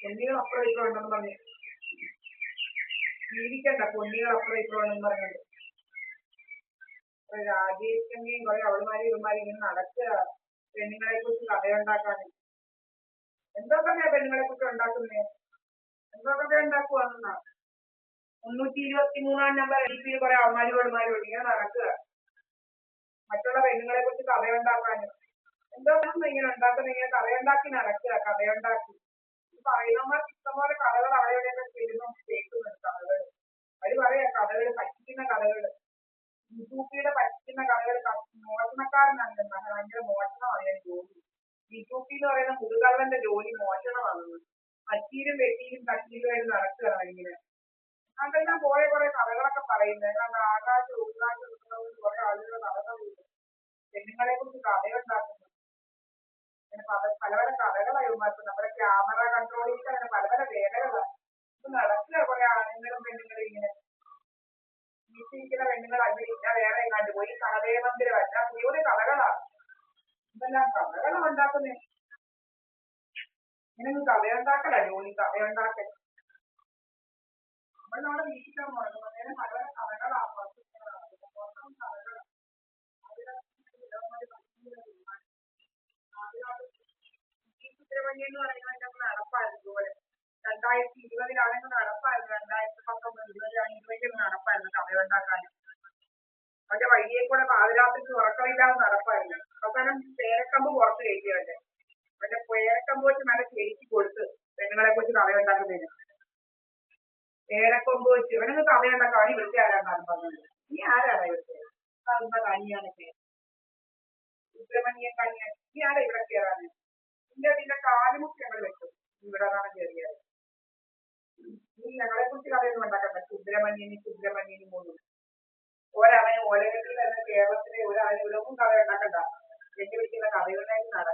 പൊന്നികൾ അപ്പുറം ഇപ്പുറം ഉണ്ടെന്ന് പറഞ്ഞു ജീവിക്കണ്ട, പൊന്നികൾ അപ്പുറം ഇപ്പുറം ഉണ്ടെന്ന് പറഞ്ഞത്. രാജേഷിന്റെയും കുറെ അവളുമാരും ഇവന്മാരും ഇങ്ങനെ നടക്കുക പെണ്ണുങ്ങളെ കുറിച്ച് കഥയുണ്ടാക്കാൻ. എന്തൊക്കെ പെണ്ണുങ്ങളെ കുറിച്ച് ഉണ്ടാക്കുന്നേ? എന്തൊക്കെ ഉണ്ടാക്കുവാണെന്നാ 323 നമ്പർ എൽപിയിൽ കുറെ അവന്മാരും ഇങ്ങനെ നടക്കുക മറ്റുള്ള പെണ്ണുങ്ങളെ കുറിച്ച് കഥയുണ്ടാക്കാനും. എന്തൊക്കെയാണ് ഇങ്ങനെ ഉണ്ടാക്കുന്ന? ഇങ്ങനെ കഥയുണ്ടാക്കി നടക്കുക, കഥയുണ്ടാക്കി. പറയുന്നവർക്ക് ഇഷ്ടംപോലെ കഥകൾ അവിടെയൊക്കെ ചെല്ലുമ്പോൾ കേൾക്കുന്നുണ്ട് കഥകൾ. അവര് പറയാ കഥകൾ, പറ്റിക്കുന്ന കഥകൾ, യൂട്യൂബിയുടെ പറ്റിക്കുന്ന കഥകൾ. മോഷണക്കാരനാണ്, ഭയങ്കര മോഷണമാണ് ജോലി. യൂട്യൂബി എന്ന് പറയുന്ന മുതുകള്ളന്റെ ജോലി മോഷണമാണെന്ന്. പറ്റിയിലും വെട്ടിയിലും തട്ടിയിലുമായിട്ട് നടക്കുകയാണ് ഇങ്ങനെ. അതെല്ലാം പോയ കുറെ കഥകളൊക്കെ പറയുന്നത്. ഏതാണ്ട് ആകാശം ഉൾക്കാശം കുറെ ആളുകൾ കഥകൾ പെണ്ണുങ്ങളെ കുറിച്ച് കഥയുണ്ടാക്കുന്നു. പല പല കഥകളായി മാറ്റും. നമ്മുടെ ക്യാമറ കൺട്രോളിൽ അങ്ങനെ പല പല വേലകളാണ് ഇപ്പൊ നടക്കുക. കുറെ ആണുങ്ങളും പെണ്ണുങ്ങളും ഇങ്ങനെ വീട്ടിലിരിക്കുന്ന പെണ്ണുങ്ങൾ അങ്ങനെ ഇല്ല, വേറെ എങ്ങാണ്ട് പോയി കഥയ മന്ദിരം അല്ല, പുതിയ കഥകളാണ്. എന്തെല്ലാം കഥകളാണ് ഉണ്ടാക്കുന്നേ. ഇങ്ങനെ കഥയുണ്ടാക്കല ജോലി, കഥയുണ്ടാക്കൽ. നമ്മൾ നമ്മുടെ വീട്ടിൽ അങ്ങനെ പല പല കഥകളാണ്. സുബ്രഹ്മണ്യം എന്ന് പറയുന്നത് നടപ്പായിരുന്നു ഇതുപോലെ 2020 നടപ്പായിരുന്നു. 2019 നടപ്പായിരുന്നു കഥയുണ്ടാക്കാനും. അവന്റെ വഴിയെ കൂടെ പാതിരാത്രിക്ക് ഉറക്കമില്ലാതെ നടപ്പായിരുന്നു. അവസാനം പേരക്കമ്പ് പുറത്ത് കയറ്റിയവന്റെ അവന്റെ പേരക്കമ്പ് വെച്ച് നല്ല ചേച്ചി കൊടുത്ത് പെണ്ണുങ്ങളെ കുറിച്ച് കഥയുണ്ടാക്കുന്നതിന്. പേരക്കൊമ്പ് വെച്ച് ഇവനൊന്ന് കഥയുണ്ടാക്കാൻ അവന് വിളിച്ച ആരാണ്ടാണ് പറഞ്ഞത്. നീ ആരാണ് ഇവിടുത്തെ കനിയാനൊക്കെ? സുബ്രഹ്മണ്യൻ കനിയാൻ. നീ ആരാ ഇവിടെ കയറാന്? നിന്റെ കാലുമുട്ടി ഞങ്ങൾ വെക്കും ഇവിടെ നിന്നാണ് കയറിയത്. നീ ഞങ്ങളെ കുറിച്ച് കഥയൊന്നും ഉണ്ടാക്കണ്ട. സുബ്രഹ്മണ്യനും പോലും ഒരവന് ഓലകെട്ടിൽ തന്നെ കേരളത്തിലെ ഒരാളും കഥ ഉണ്ടാക്കണ്ട. വെല്ലുവിളിക്കുന്ന കഥകളുണ്ടാക്കി നടക്കും.